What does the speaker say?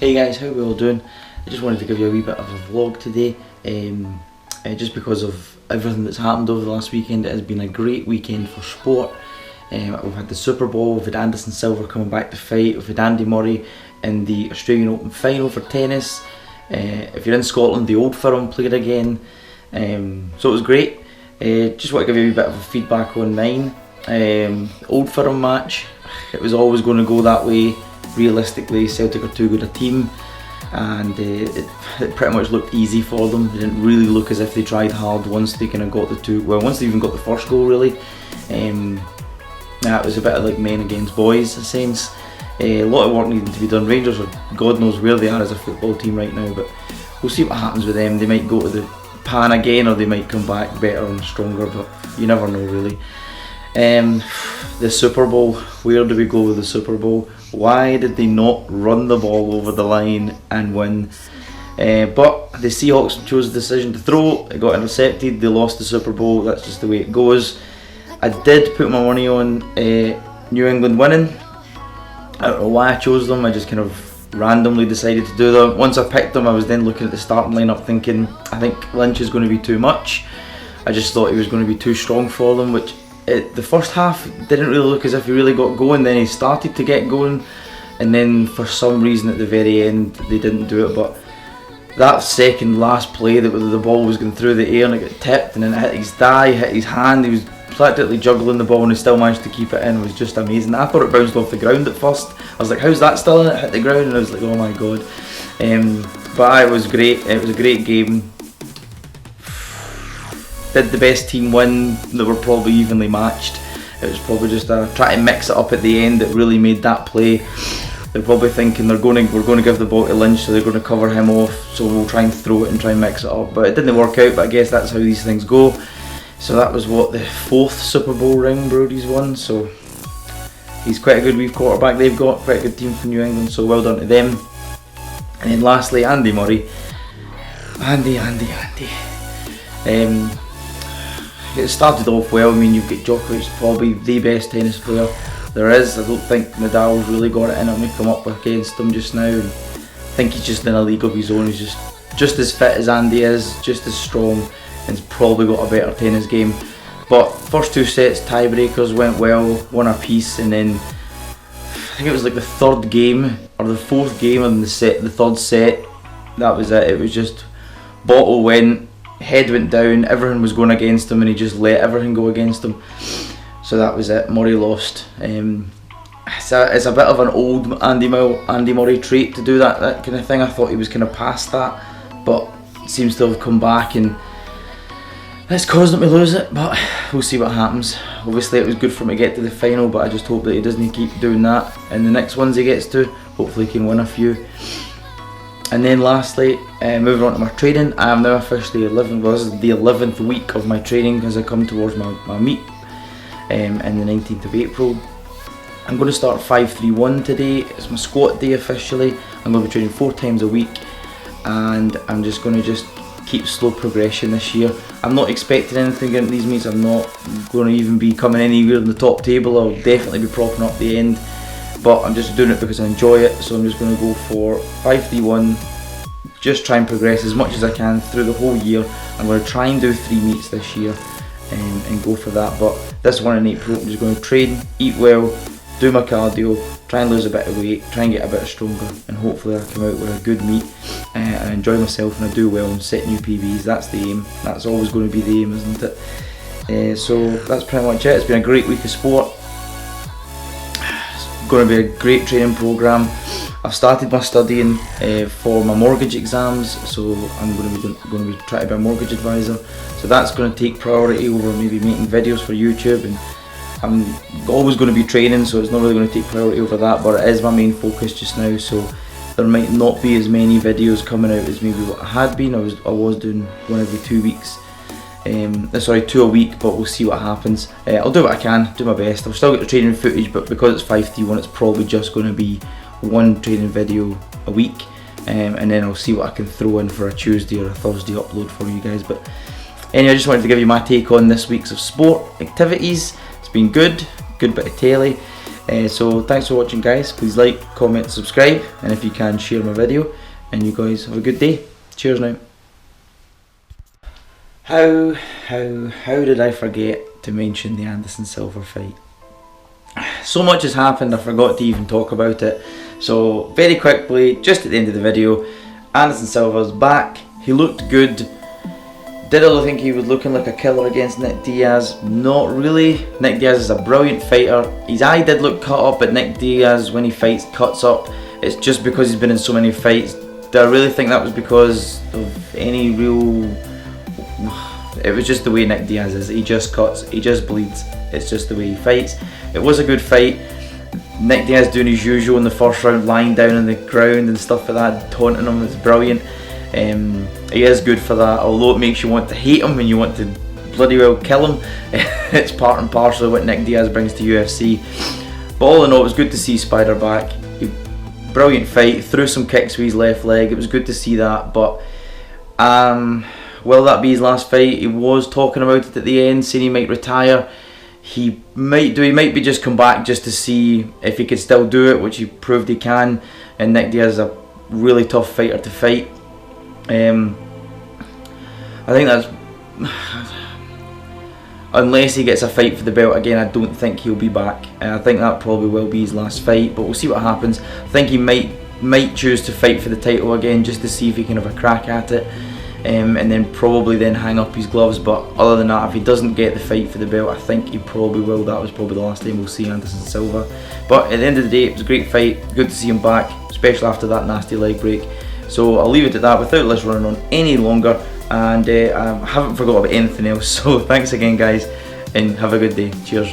Hey guys, how are we all doing? I just wanted to give you a wee bit of a vlog today, just because of everything that's happened over the last weekend. It has been a great weekend for sport. We've had the Super Bowl, we've had Anderson Silva coming back to fight, we've had Andy Murray in the Australian Open final for tennis. If you're in Scotland, the Old Firm played again, so it was great. Just want to give you a wee bit of feedback on mine. Old Firm match, it was always going to go that way. Realistically, Celtic are too good a team, and it pretty much looked easy for them. It didn't really look as if they tried hard once they kind of got once they even got the first goal really. It was a bit of like men against boys in a sense. A lot of work needed to be done. Rangers are, God knows where they are as a football team right now, but we'll see what happens with them. They might go to the pan again, or they might come back better and stronger, but you never know really. The Super Bowl, where do we go with the Super Bowl? Why did they not run the ball over the line and win? But the Seahawks chose the decision to throw. It got intercepted, they lost the Super Bowl. That's just the way it goes. I did put my money on New England winning. I don't know why I chose them, I just kind of randomly decided to do them. Once I picked them, I was then looking at the starting lineup thinking, I think Lynch is going to be too much. I just thought he was going to be too strong for them, which the first half didn't really look as if he really got going. Then he started to get going, and then for some reason at the very end they didn't do it. But that second last play, that the ball was going through the air and it got tipped and then it hit his thigh, hit his hand, he was practically juggling the ball and he still managed to keep it in. It was just amazing. I thought it bounced off the ground at first. I was like, how's that still in it? Hit the ground, and I was like, oh my god. But it was great. It was a great game. Did the best team win? They were probably evenly matched. It was probably just try to mix it up at the end that really made that play. They're probably thinking we're going to give the ball to Lynch, so they're going to cover him off, so we'll try and throw it and try and mix it up. But it didn't work out, but I guess that's how these things go. So that was what, the 4th Super Bowl ring Brody's won, so he's quite a good wee quarterback they've got, quite a good team from New England, so well done to them. And then lastly, Andy Murray. Andy. It started off well. I mean, you've got Djokovic, probably the best tennis player there is. I don't think Nadal's really got it in him to come up against him just now. And I think he's just in a league of his own. He's just as fit as Andy is, just as strong, and he's probably got a better tennis game. But first 2 sets, tiebreakers, went well, one apiece, and then I think it was like the 3rd game or the 4th game of the 3rd set. That was it. It was just bottle went. Head went down, everything was going against him, and he just let everything go against him. So that was it. Murray lost. It's a bit of an old Andy Murray trait to do that kind of thing. I thought he was kind of past that, but seems to have come back, and it's caused him to lose it. But we'll see what happens. Obviously, it was good for him to get to the final, but I just hope that he doesn't keep doing that. And the next ones he gets to, hopefully, he can win a few. And then lastly, moving on to my training, I am now officially this is the 11th week of my training as I come towards my meet in the 19th of April. I'm going to start 5-3-1 today. It's my squat day officially. I'm going to be training 4 times a week, and I'm just going to keep slow progression this year. I'm not expecting anything into these meets. I'm not going to even be coming anywhere in the top table. I'll definitely be propping up the end. But I'm just doing it because I enjoy it, so I'm just going to go for 5-3-1, just try and progress as much as I can through the whole year. I'm going to try and do 3 meets this year and go for that, but this one in April I'm just going to train, eat well, do my cardio, try and lose a bit of weight, try and get a bit stronger, and hopefully I come out with a good meet and enjoy myself and I do well and set new PBs. That's the aim, that's always going to be the aim, isn't it? So that's pretty much it. It's been a great week of sport. Going to be a great training program. I've started my studying for my mortgage exams, so I'm going to be trying to be a mortgage advisor. So that's going to take priority over maybe making videos for YouTube, and I'm always going to be training, so it's not really going to take priority over that. But it is my main focus just now, so there might not be as many videos coming out as maybe what I had been. I was doing one every 2 weeks. 2 a week, but we'll see what happens. I'll do what I can, do my best. I'll still get the training footage, but because it's 5-3-1, it's probably just going to be 1 training video a week, and then I'll see what I can throw in for a Tuesday or a Thursday upload for you guys. But anyway, I just wanted to give you my take on this week's of sport activities. It's been good bit of telly. So thanks for watching, guys. Please like, comment, subscribe, and if you can, share my video. And you guys have a good day. Cheers now. How did I forget to mention the Anderson Silva fight? So much has happened, I forgot to even talk about it. So very quickly, just at the end of the video, Anderson Silva's back. He looked good. Did I think he was looking like a killer against Nick Diaz? Not really. Nick Diaz is a brilliant fighter. His eye did look cut up, but Nick Diaz, when he fights, cuts up. It's just because he's been in so many fights. Do I really think that was because of any real... It was just the way Nick Diaz is. He just cuts, he just bleeds. It's just the way he fights. It was a good fight. Nick Diaz doing his usual in the first round, lying down on the ground and stuff like that, taunting him. It's brilliant. He is good for that, although it makes you want to hate him and you want to bloody well kill him. It's part and parcel of what Nick Diaz brings to UFC. But all in all, it was good to see Spider back. Brilliant fight, threw some kicks with his left leg. It was good to see that, but will that be his last fight? He was talking about it at the end, saying he might retire. He might be just come back just to see if he could still do it, which he proved he can. And Nick Diaz is a really tough fighter to fight. I think that's... Unless he gets a fight for the belt again, I don't think he'll be back. I think that probably will be his last fight, but we'll see what happens. I think he might choose to fight for the title again just to see if he can have a crack at it. And then probably then hang up his gloves. But other than that, if he doesn't get the fight for the belt, I think he probably will. That was probably the last time we'll see Anderson Silva. But at the end of the day, it was a great fight. Good to see him back, especially after that nasty leg break. So I'll leave it at that without this running on any longer. And I haven't forgot about anything else. So thanks again, guys, and have a good day. Cheers.